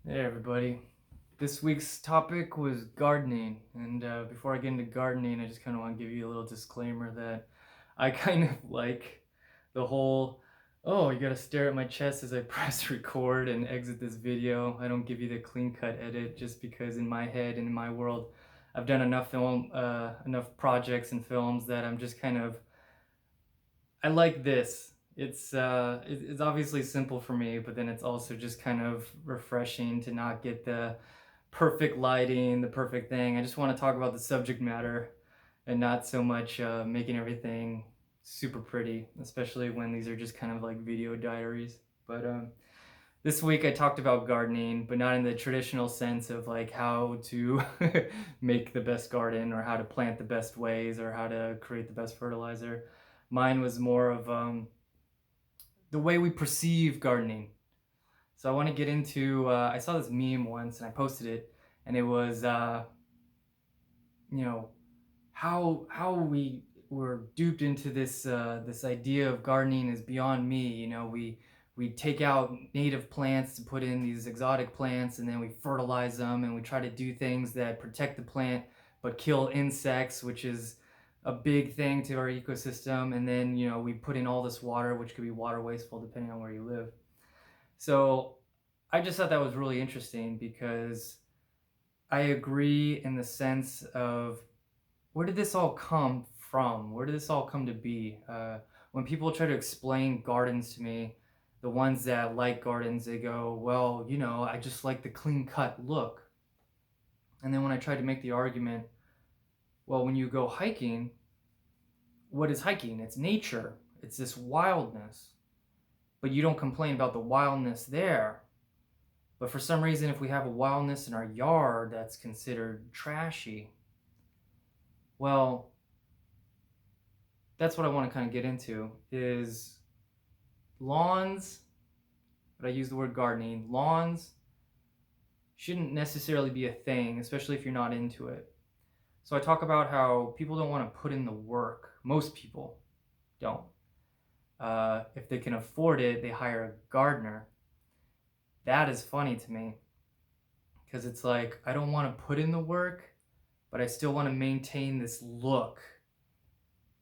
Hey everybody. This week's topic was gardening, and before I get into gardening, I just kind of want to give you a little disclaimer that I kind of like the whole, oh, you gotta stare at my chest as I press record and exit this video. I don't give you the clean cut edit just because in my head and in my world, I've done enough projects and films that I'm just kind of I like this. It's obviously simple for me, but then it's also just kind of refreshing to not get the perfect lighting, the perfect thing. I just want to talk about the subject matter and not so much making everything super pretty, especially when these are just kind of like video diaries. But this week I talked about gardening, but not in the traditional sense of like how to make the best garden or how to plant the best ways or how to create the best fertilizer. Mine was more of the way we perceive gardening. So I want to get into. I saw this meme once and I posted it, and it was you know how we were duped into this idea of gardening is beyond me. We take out native plants to put in these exotic plants, and then we fertilize them, and we try to do things that protect the plant but kill insects, which is a big thing to our ecosystem. And then we put in all this water, which could be water wasteful depending on where you live. So I just thought that was really interesting because I agree in the sense of where did this all come from? Where did this all come to be? When people try to explain gardens to me, the ones that like gardens, they go, well, I just like the clean cut look. And then when I try to make the argument, well, when you go hiking, what is hiking? It's nature, it's this wildness. But you don't complain about the wildness there. But for some reason, if we have a wildness in our yard that's considered trashy, well, that's what I want to kind of get into is lawns, but I use the word gardening. Lawns shouldn't necessarily be a thing, especially if you're not into it. So I talk about how people don't want to put in the work. Most people don't. If they can afford it, they hire a gardener. That is funny to me because it's like I don't want to put in the work, but I still want to maintain this look,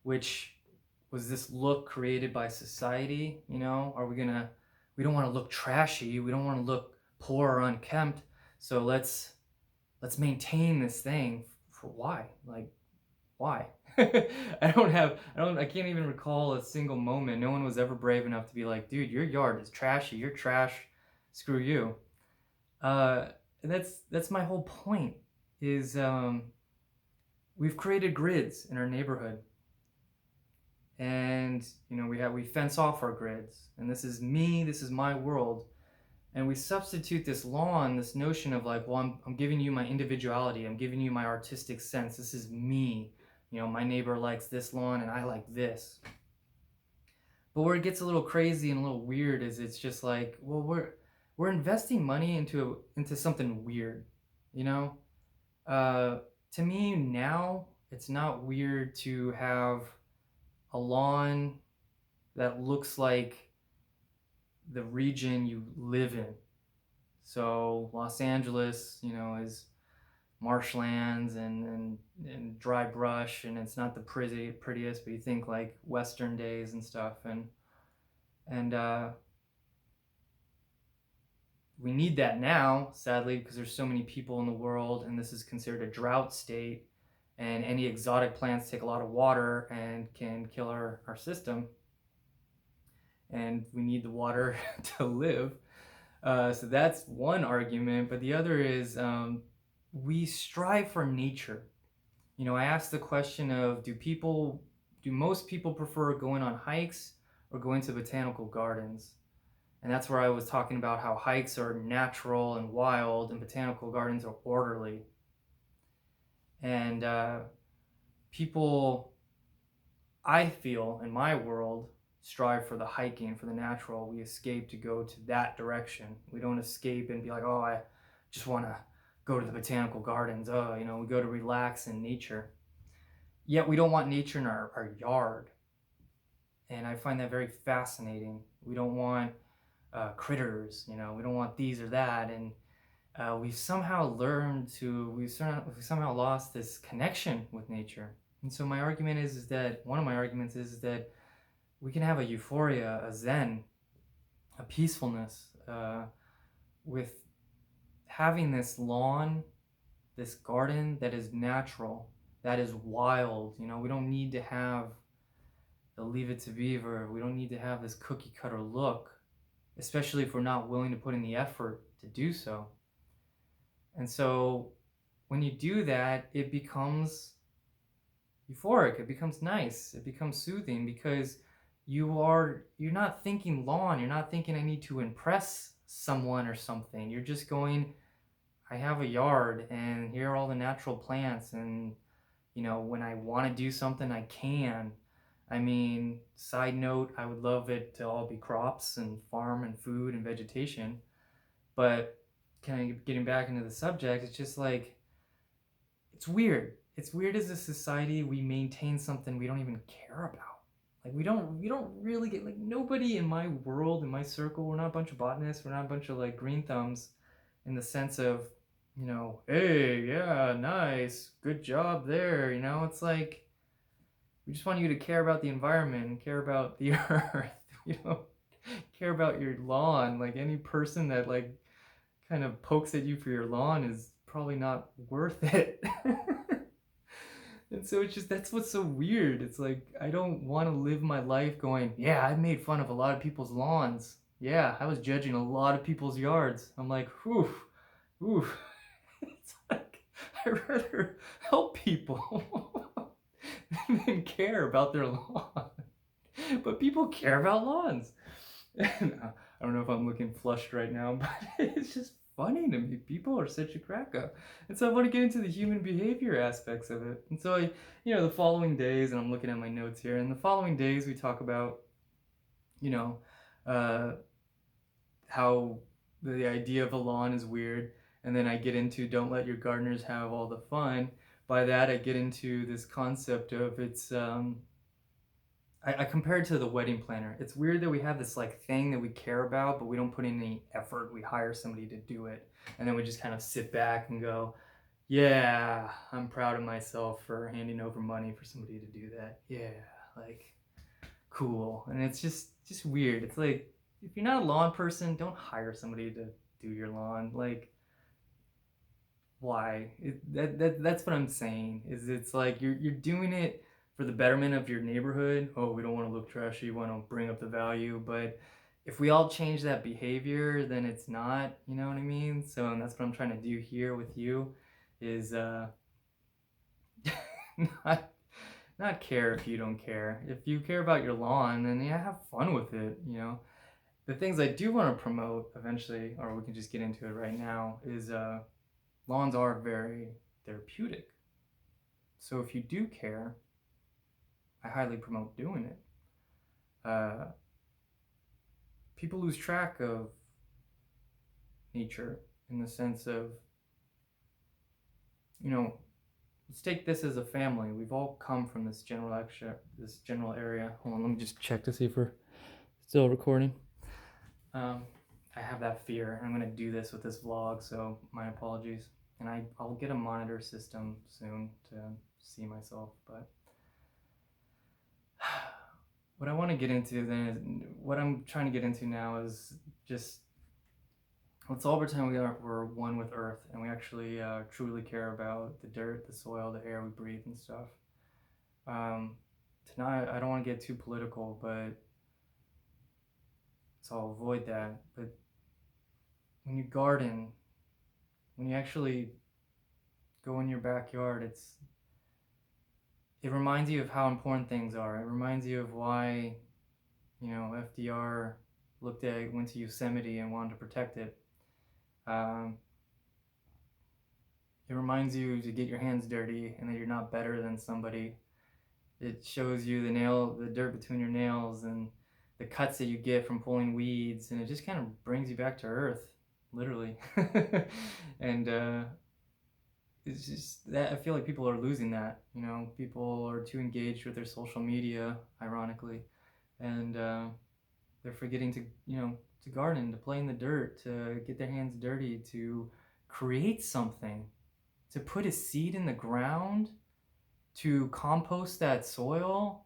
which was this look created by society. We don't want to look trashy, we don't want to look poor or unkempt, so let's maintain this thing. For why? Like, why? I can't even recall a single moment. No one was ever brave enough to be like, dude, your yard is trashy, you're trash, screw you. And that's my whole point is we've created grids in our neighborhood, and we fence off our grids, and this is me, this is my world, and we substitute this lawn, this notion of like, well, I'm giving you my individuality, I'm giving you my artistic sense, this is me. My neighbor likes this lawn and I like this. But where it gets a little crazy and a little weird is it's just like, well, we're investing money into something weird, you know uh to me now it's not weird to have a lawn that looks like the region you live in. So Los Angeles, is marshlands and dry brush, and it's not the prettiest, but you think like Western days and stuff, and we need that now, sadly, because there's so many people in the world, and this is considered a drought state, and any exotic plants take a lot of water and can kill our system, and we need the water to live. So that's one argument, but the other is we strive for nature. I asked the question of do most people prefer going on hikes or going to botanical gardens? And that's where I was talking about how hikes are natural and wild, and botanical gardens are orderly. And people, I feel, in my world, strive for the hiking, for the natural. We escape to go to that direction. We don't escape and be like, oh, I just want to go to the botanical gardens. Oh, we go to relax in nature. Yet we don't want nature in our yard. And I find that very fascinating. We don't want critters, we don't want these or that. we've somehow lost this connection with nature. And so my argument is that one of my arguments is that we can have a euphoria, a zen, a peacefulness with having this lawn, this garden that is natural, that is wild. We don't need to have the Leave It to Beaver. We don't need to have this cookie cutter look, especially if we're not willing to put in the effort to do so. And so when you do that, it becomes euphoric, it becomes nice, it becomes soothing, because you're not thinking lawn, you're not thinking I need to impress someone or something. You're just going, I have a yard and here are all the natural plants, and when I want to do something I can. I mean, side note, I would love it to all be crops and farm and food and vegetation, but kind of getting back into the subject, it's just like, it's weird. It's weird as a society we maintain something we don't even care about. Like we don't really get, like, nobody in my world, in my circle, we're not a bunch of botanists, we're not a bunch of like green thumbs in the sense of, hey, yeah, nice, good job there. It's like we just want you to care about the environment and care about the earth, care about your lawn. Like any person that like kind of pokes at you for your lawn is probably not worth it. And so it's just, that's what's so weird. It's like, I don't want to live my life going, yeah, I made fun of a lot of people's lawns. Yeah, I was judging a lot of people's yards. I'm like, whew. It's like, I'd rather help people than care about their lawn. But people care about lawns. And I don't know if I'm looking flushed right now, but it's just funny to me. People are such a crack up. And so I want to get into the human behavior aspects of it. And so the following days, and I'm looking at my notes here, and the following days we talk about, how the idea of a lawn is weird. And then I get into don't let your gardeners have all the fun. By that, I get into this concept of I compare it to the wedding planner. It's weird that we have this like thing that we care about, but we don't put in any effort. We hire somebody to do it. And then we just kind of sit back and go, yeah, I'm proud of myself for handing over money for somebody to do that. Yeah, like, cool. And it's just weird. It's like, if you're not a lawn person, don't hire somebody to do your lawn. Like, why? That's what I'm saying. Is it's like you're doing it for the betterment of your neighborhood. Oh, we don't want to look trashy, we want to bring up the value. But if we all change that behavior, then it's not, you know what I mean? So, and that's what I'm trying to do here with you, is not care if you don't care. If you care about your lawn, then yeah, have fun with it. The things I do want to promote eventually, or we can just get into it right now, is lawns are very therapeutic. So if you do care, I highly promote doing it. People lose track of nature in the sense of, let's take this as a family. We've all come from this general area. Hold on, let me just check to see if we're still recording. I have that fear. I'm gonna do this with this vlog, so my apologies. And I'll get a monitor system soon to see myself, but what I want to get into then is, what I'm trying to get into now is just, let's all pretend we're one with Earth, and we actually truly care about the dirt, the soil, the air we breathe and stuff. Tonight, I don't want to get too political, but so I'll avoid that. But when you garden, when you actually go in your backyard, it reminds you of how important things are. It reminds you of why, FDR went to Yosemite and wanted to protect it. It reminds you to get your hands dirty and that you're not better than somebody. It shows you the dirt between your nails and the cuts that you get from pulling weeds, and it just kind of brings you back to earth, literally. And it's just that I feel like people are losing that. People are too engaged with their social media, ironically, and they're forgetting to garden, to play in the dirt, to get their hands dirty, to create something, to put a seed in the ground, to compost that soil,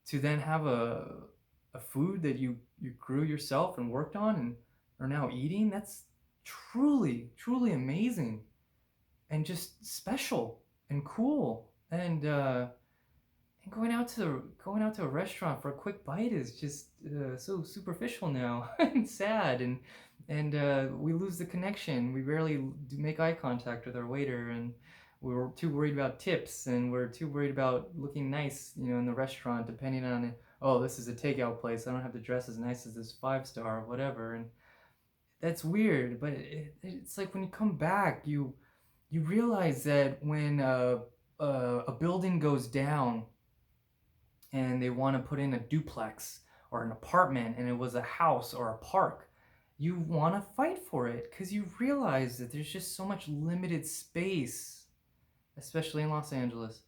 to then have a food that you grew yourself and worked on and are now eating, that's truly, truly amazing and just special and cool. And going out to a restaurant for a quick bite is just so superficial now and sad, and we lose the connection. We rarely do make eye contact with our waiter, and we're too worried about tips, and we're too worried about looking nice, in the restaurant. Depending on, oh, this is a takeout place, I don't have to dress as nice as this 5-star or whatever, and that's weird. But it's like when you come back, you realize that when a building goes down and they want to put in a duplex or an apartment and it was a house or a park, you want to fight for it because you realize that there's just so much limited space, especially in Los Angeles.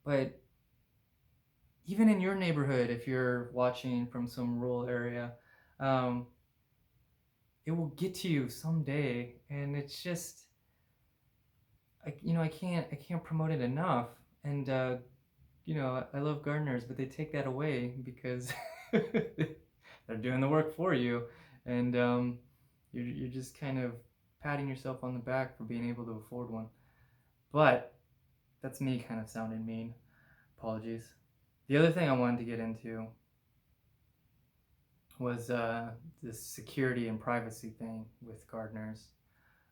But even in your neighborhood, if you're watching from some rural area, um, it will get to you someday. And it's just, I can't promote it enough. And I love gardeners, but they take that away because they're doing the work for you, and you're just kind of patting yourself on the back for being able to afford one. But that's me kind of sounding mean. Apologies. The other thing I wanted to get into was this security and privacy thing with gardeners.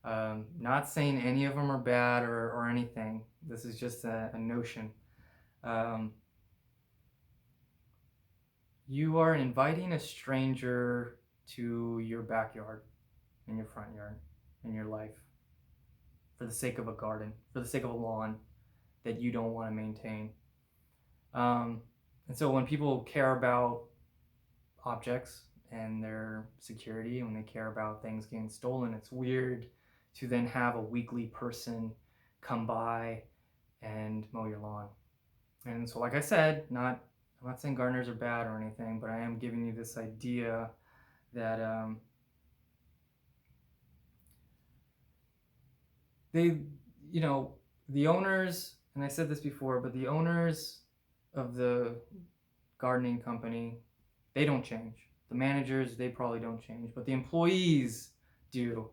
Not saying any of them are bad or anything. This is just a notion. You are inviting a stranger to your backyard, in your front yard, in your life, for the sake of a garden, for the sake of a lawn that you don't want to maintain. And so when people care about objects and their security, when they care about things getting stolen, it's weird to then have a weekly person come by and mow your lawn. And so, like I said, I'm not saying gardeners are bad or anything, but I am giving you this idea that the owners, and I said this before, but the owners of the gardening company, they don't change. The managers, they probably don't change, but the employees do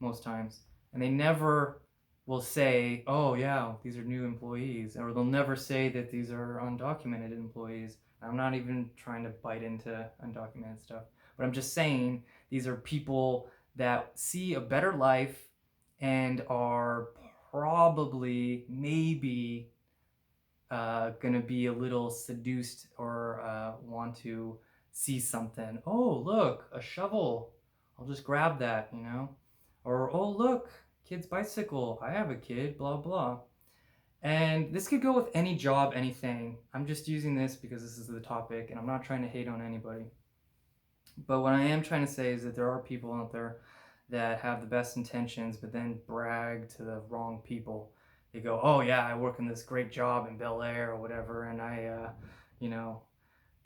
most times. And they never will say, oh yeah, these are new employees, or they'll never say that these are undocumented employees. I'm not even trying to bite into undocumented stuff, but I'm just saying these are people that see a better life and are probably, maybe, gonna be a little seduced or want to see something. Oh, look, a shovel. I'll just grab that, Or, oh, look, kid's bicycle. I have a kid, blah, blah. And this could go with any job, anything. I'm just using this because this is the topic, and I'm not trying to hate on anybody. But what I am trying to say is that there are people out there that have the best intentions, but then brag to the wrong people. They go, oh yeah, I work in this great job in Bel Air or whatever, and they're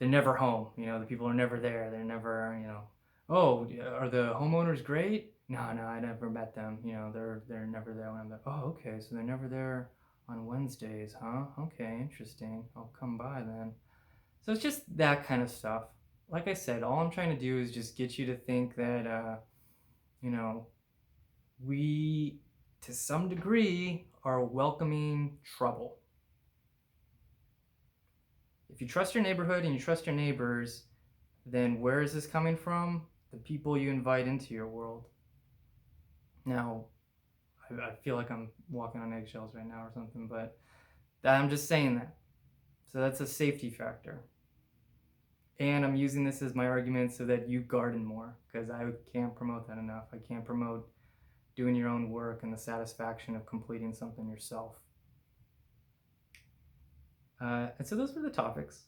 never home. The people are never there. They're never, oh, are the homeowners great? No, I never met them. They're never there when I'm there. Oh, okay, so they're never there on Wednesdays, huh? Okay, interesting. I'll come by then. So it's just that kind of stuff. Like I said, all I'm trying to do is just get you to think that, we, to some degree, are welcoming trouble. If you trust your neighborhood and you trust your neighbors, then where is this coming from? The people you invite into your world. Now, I feel like I'm walking on eggshells right now or something, but I'm just saying that. So that's a safety factor. And I'm using this as my argument so that you garden more, because I can't promote that enough. I can't promote doing your own work and the satisfaction of completing something yourself. And so those were the topics.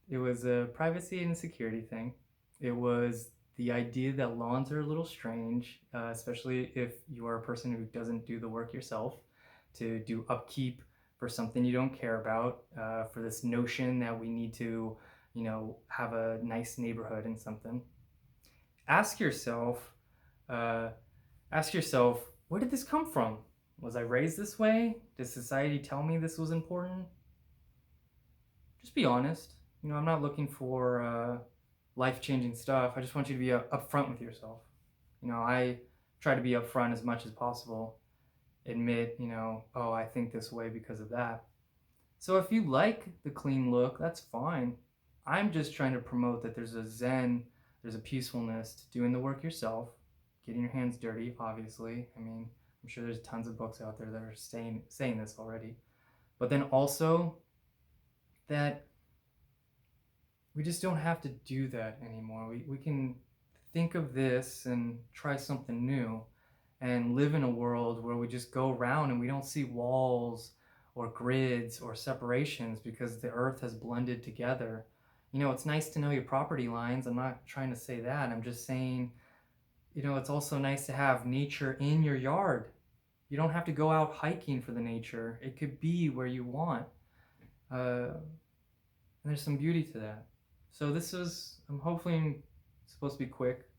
It was a privacy and security thing. It was the idea that lawns are a little strange, especially if you are a person who doesn't do the work yourself, to do upkeep for something you don't care about, for this notion that we need to, have a nice neighborhood and something. Ask yourself, where did this come from? Was I raised this way? Did society tell me this was important? Just be honest. You know, I'm not looking for life-changing stuff. I just want you to be upfront with yourself. You know, I try to be upfront as much as possible. Admit, you know, oh, I think this way because of that. So if you like the clean look, that's fine. I'm just trying to promote that there's a zen, there's a peacefulness to doing the work yourself, getting your hands dirty, obviously. I mean, I'm sure there's tons of books out there that are saying this already. But then also that we just don't have to do that anymore. We can think of this and try something new and live in a world where we just go around and we don't see walls or grids or separations because the earth has blended together. You know, it's nice to know your property lines. I'm not trying to say that. I'm just saying, you know, it's also nice to have nature in your yard. You don't have to go out hiking for the nature. It could be where you want. And there's some beauty to that. So this was, I'm hopefully supposed to be quick.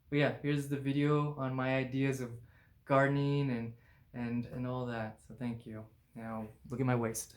But yeah, here's the video on my ideas of gardening and all that. So thank you. Now look at my waist.